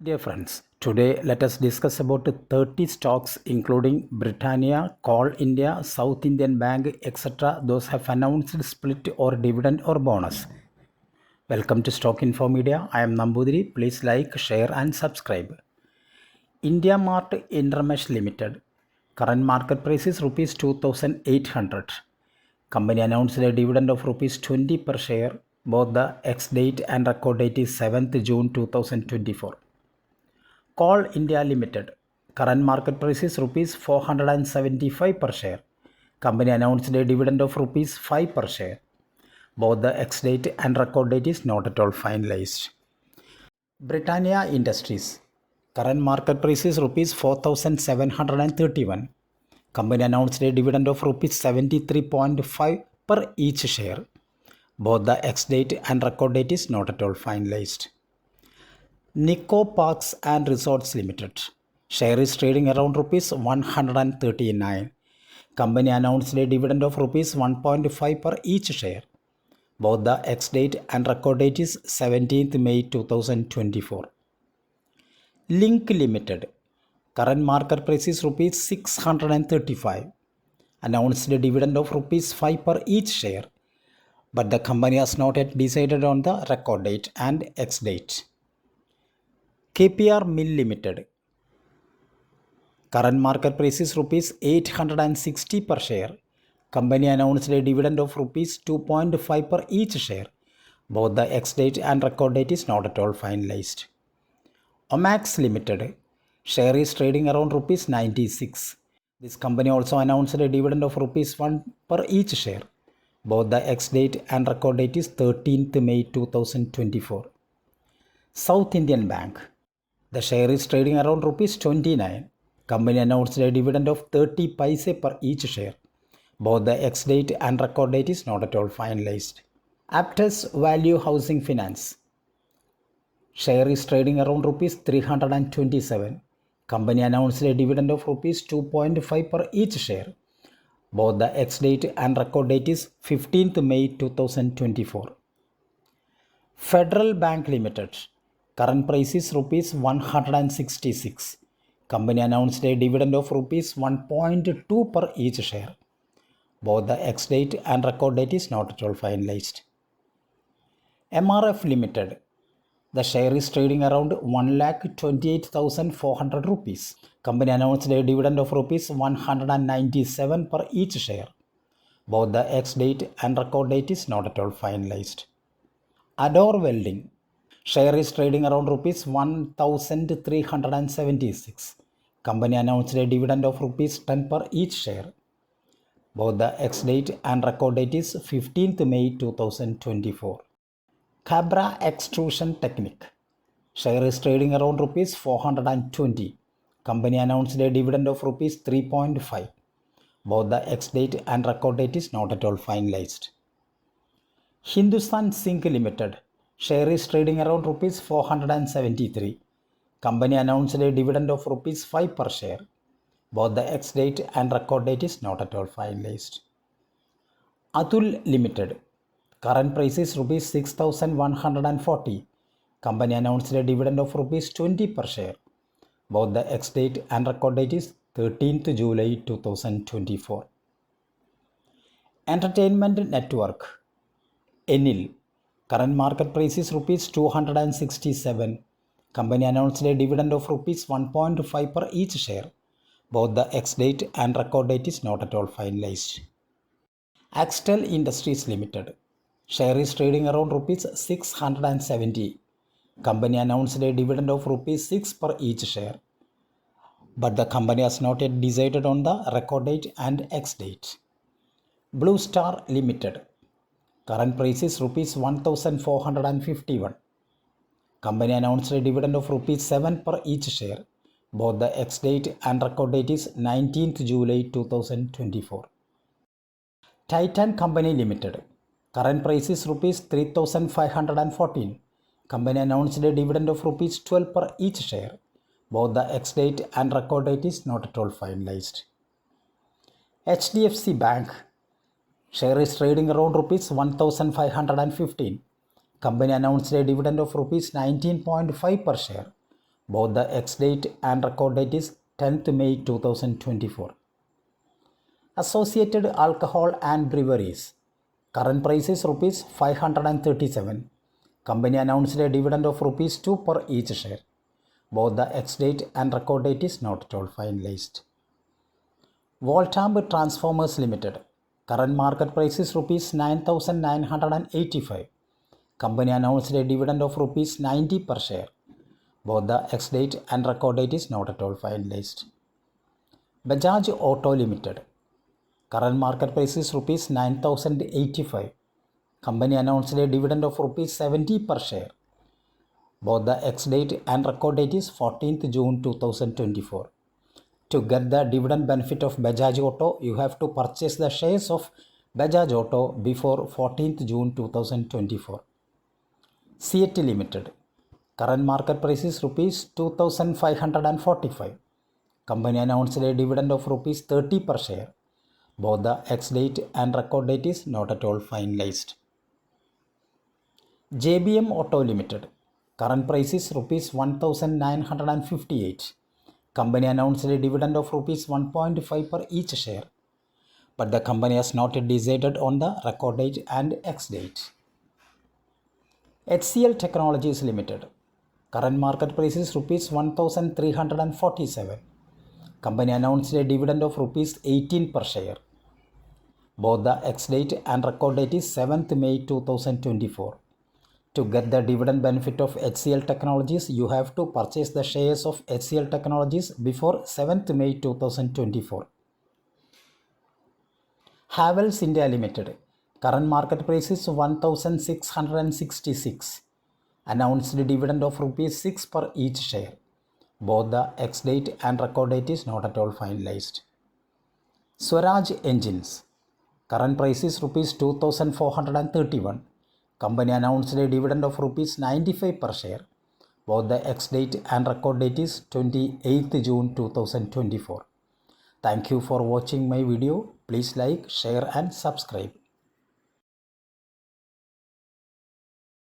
Dear friends, today let us discuss about 30 stocks including Britannia, Coal India, South Indian Bank, etc. Those have announced split or dividend or bonus. Welcome to Stock Info Media. I am Nambudiri. Please like, share and subscribe. India Mart Intermesh Limited. Current market price is rupees 2800. Company announced a dividend of rupees 20 per share. Both the ex-date and record date is 7th June 2024. Coal India Limited. Current market price is rupees 475 per share. Company announced a dividend of rupees 5 per share. Both the ex-date and record date is not at all finalized. Britannia Industries. Current market price is rupees 4731. Company announced a dividend of rupees 73.5 per each share. Both the ex-date and record date is not at all finalized. Nico Parks and Resorts Limited. Share is trading around rupees 139. Company announced a dividend of rupees 1.5 per each share. Both the ex-date and record date is 17th May 2024. Link Limited. Current market price is rupees 635. Announced a dividend of rupees 5 per each share. But the company has not yet decided on the record date and ex-date. KPR Mill Limited. Current market price is rupees 860 per share. Company announced a dividend of rupees 2.5 per each share. Both the ex-date and record date is not at all finalized. Omax Limited. Share is trading around rupees 96. This company also announced a dividend of rupees 1 per each share. Both the ex-date and record date is 13th May 2024. South Indian Bank. The share is trading around rupees 29. Company announced a dividend of 30 paise per each share. Both the ex-date and record date is not at all finalized. Aptus Value Housing Finance. Share is trading around rupees 327. Company announced a dividend of rupees 2.5 per each share. Both the ex-date and record date is 15th May 2024. Federal Bank Limited. Current price is rupees 166. Company announced a dividend of rupees 1.2 per each share. Both the ex-date and record date is not at all finalized. MRF Limited. The share is trading around 1,28,400 rupees. Company announced a dividend of rupees 197 per each share. Both the ex-date and record date is not at all finalized. Adore Welding. Share is trading around rupees 1,376. Company announced a dividend of rupees 10 per each share. Both the ex-date and record date is 15th May 2024. Cabra Extrusion Technique. Share is trading around rupees 420. Company announced a dividend of rupees 3.5. Both the ex-date and record date is not at all finalized. Hindustan Zinc Limited. Share is trading around rupees 473. Company announced a dividend of rupees 5 per share. Both the ex-date and record date is not at all finalized. Atul Limited. Current price is rupees 6,140. Company announced a dividend of rupees 20 per share. Both the ex-date and record date is 13th July 2024. Entertainment Network. Enil. Current market price is rupees 267. Company announced a dividend of rupees 1.5 per each share. Both the ex-date and record date is not at all finalized. Axtel Industries Limited. Share is trading around rupees 670. Company announced a dividend of rupees 6 per each share. But the company has not yet decided on the record date and ex-date. Blue Star Limited. Current price is rupees 1,451. Company announced a dividend of rupees 7 per each share. Both the ex-date and record date is 19th July 2024. Titan Company Limited. Current price is rupees 3,514. Company announced a dividend of rupees 12 per each share. Both the ex-date and record date is not at all finalized. HDFC Bank. Share is trading around rupees 1,515. Company announced a dividend of rupees 19.5 per share. Both the ex-date and record date is 10th May 2024. Associated Alcohol and Breweries. Current price is rupees 537. Company announced a dividend of rupees 2 per each share. Both the ex-date and record date is not at all finalized. Voltamp Transformers Limited. Current market price is rupees 9,985. Company announced a dividend of rupees 90 per share. Both the ex-date and record date is not at all finalized. Bajaj Auto Limited. Current market price is rupees 9,085. Company announced a dividend of rupees 70 per share. Both the ex-date and record date is 14th June 2024. To get the dividend benefit of Bajaj Auto, you have to purchase the shares of Bajaj Auto before 14th June 2024. CET Limited. Current market price is rupees 2,545. Company announced a dividend of rupees 30 per share. Both the ex-date and record date is not at all finalized. JBM Auto Limited. Current price is rupees 1,958. Company announced a dividend of rupees 1.5 per each share, but the company has not decided on the record date and ex-date. HCL Technologies Limited. Current market price is rupees 1,347. Company announced a dividend of rupees 18 per share. Both the ex-date and record date is 7th May 2024. To get the dividend benefit of HCL Technologies, you have to purchase the shares of HCL Technologies before 7th May 2024. Havells India Limited. Current market price is 1,666. Announced dividend of rupees 6 per each share. Both the ex-date and record date is not at all finalized. Swaraj Engines. Current price is rupees 2,431. Company announced a dividend of rupees 95 per share. Both the ex-date and record date is 28th June 2024. Thank you for watching my video. Please like, share and subscribe.